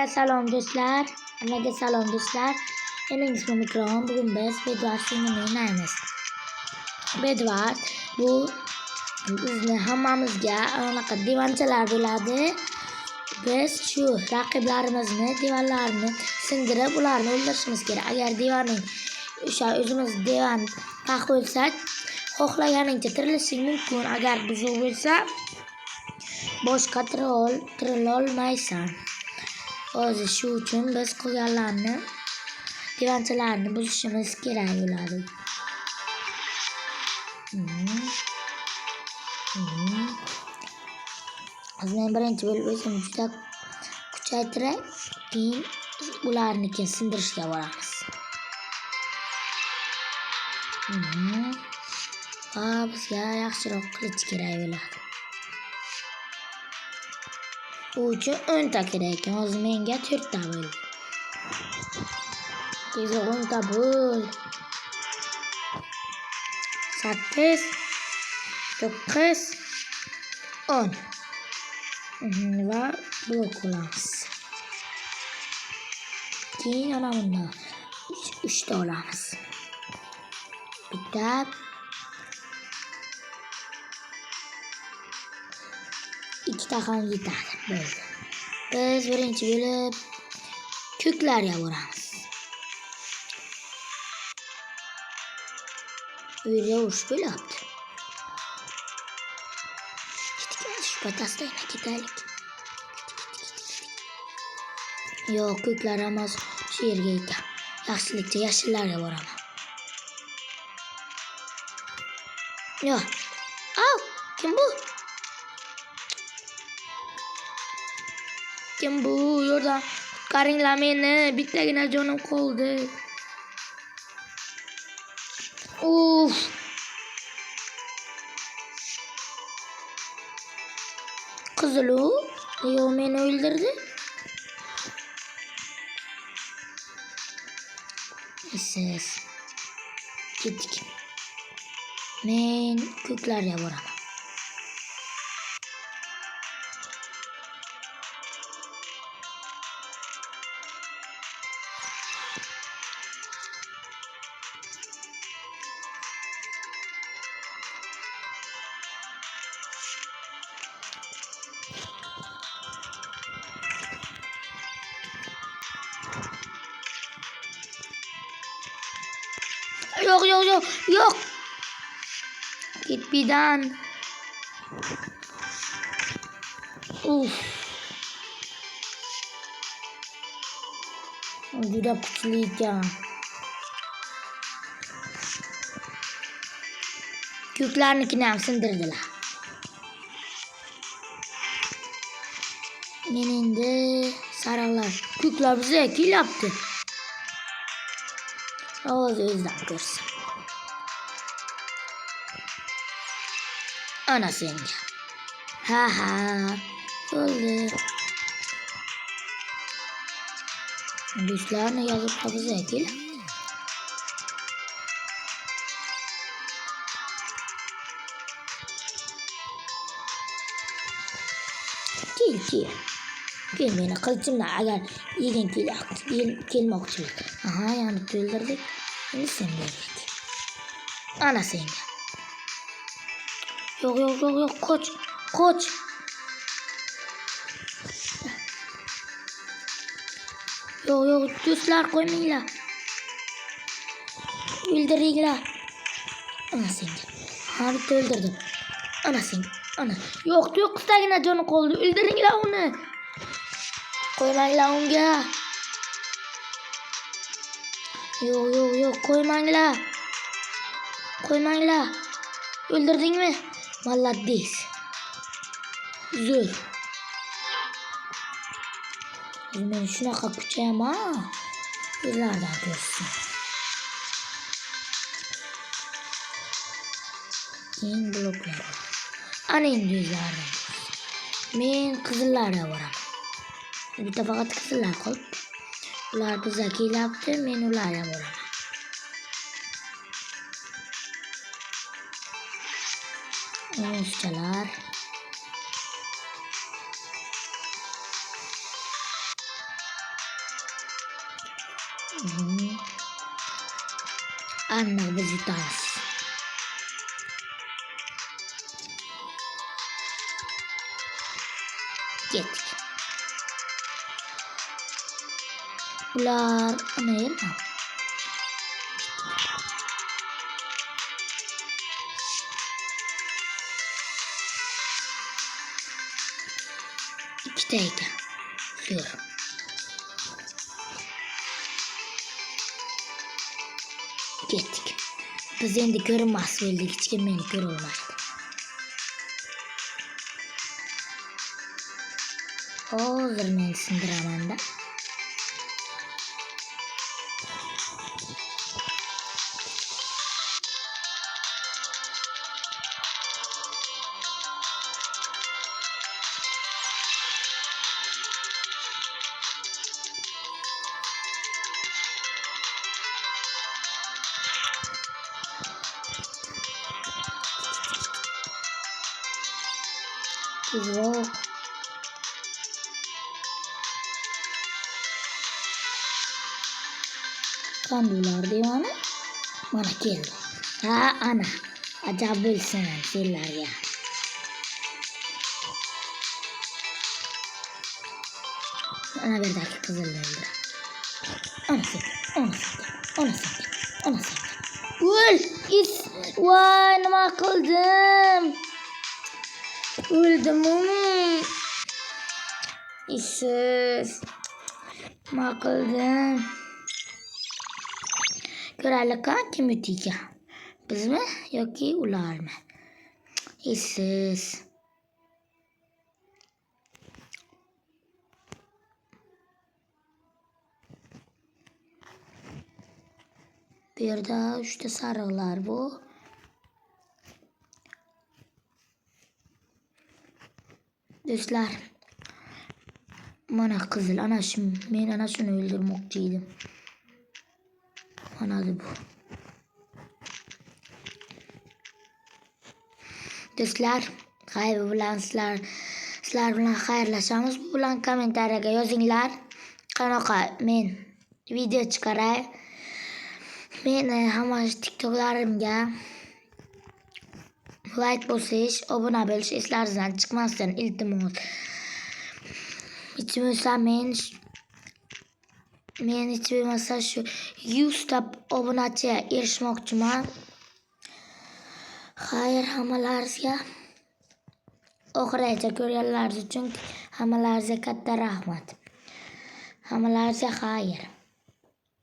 Salom do'stlar, hammaga salom do'stlar. Mening ismim Ikrom. Bugun biz Bedwars o'yinini o'ynaymiz. Bedwars bu bizni hammamizga anaqa divanchalar bo'ladi. Biz shu raqiblarimizni divanlarini sindirib, ularni o'ldirishimiz kerak. Agar divanning o'zimiz divan haq bo'lsa, xohlaganingcha tirilishing mumkin. Agar buzuq bo'lsa, boshqa tirila olmaysan. Hozir shu uchun biz qolganlarni divanchalarni buzishimiz kerak bo'ladi. Hozir men birinchi bo'lib o'zimni juda kuchaytirib, keyin ularni sindirishga boramiz. Va bizga yaxshiroq qilich kerak bo'ladi. Bu uchun 10 ta kerak ekan. Hozir menga 4 ta bo'ldi. Tezroq 10 ta bo'l. 8 9 10 va blok olamiz. Keyin ana bundan 3 ta olamiz. Bitta 2 ta ham yetadi. Bo'ldi. Biz birinchi bo'lib ko'klarga boramiz. Bu yerga urush bo'lyapti. Shu patasdan ketaylik. Yo'q, ko'klar emas, shu yerga ekan. Yaxshilikcha yashillarga boraman. Yo'q. Au, kim bu? Kim bu? Yordam qutqaringlar meni. Bittagina jonim qoldi. Uf. Qizilu? Yo'q, meni o'ldirdi. Siz ketdik. Men ko'klarga boraman. Yo'q. Ketbidan. Juda kuchli ekan. Ko'klarnikini ham sindirdilar. Men endi sariqlar, ko'klar bizga kelyapti. Hozir o'zidan ko'rsin. Ana senga. Ha. Bo'ldi. Do'stlarni yozib bizga kelyapti. Kel meni qilichimdan agar yegin kelmoqchilar. Aha, yana o'ldirdik. Endi sen berdik. Ana senga. Yo'q, qoch. Yo'q, do'stlar qo'ymanglar. O'ldiringlar. Ana senga. Ha, bitta o'ldirdim. Ana senga. Ana. Yo'q, 9 tagina joni qoldi. O'ldiringlar uni. Qo'ymanglar unga. Yo'q, qo'ymanglar. O'ldirdingmi? Молодец. Zo'r. Men shunaqa kuchaman. Ulardan ko'rsin. Keyin bloklar. Ana endi o'zlaridan. Men qizillarga boraman. Bitta faqat qizillar qolibdi. Ular bizga kelyapti, men ularga boraman. Ustalar. Aniq biz yutamiz. Ketdik. Ular ana yerda. İkkita ekan. Zo'r. Ketdik. Biz endi ko'rinmas bo'ldik. Hech kim meni ko'ra olmaydi. Hozir men sindiraman-da. Tezroq. Qanday devona? Mana keldi. Ha, ana. Ajab bo'lsin senlarga. Ana berdagi qizilni o'ldira. Ana sen. O'l! Voy, nima qildim? O'ldim. Isiz. Nima qildim? Ko'raylik, kim yuti ekan? Bizmi yoki ularmi? Isiz. Bu yerda 3 ta sariqlar bu. Do'stlar, mana qizil, ana shu, men ana shuni o'ldirmoqchi edim. Mana bu. Do'stlar, qaybi bilan sizlar bilan xayrlashamiz. Bu bilan kommentariyaga yozinglar. Qanaqa men video chiqaray. Meni hamma TikToklarimga like bosish, obuna bo'lish eslaringizdan chiqmasdan iltimos. Hech bo'lmasa men hech bo'lmasa shu 100 ta obunachiga erishmoqchiman. Xayr hammalaringizga. Oxirigacha ko'rganlaringiz uchun hammalaringizga katta rahmat. Hammalaringizga xayr.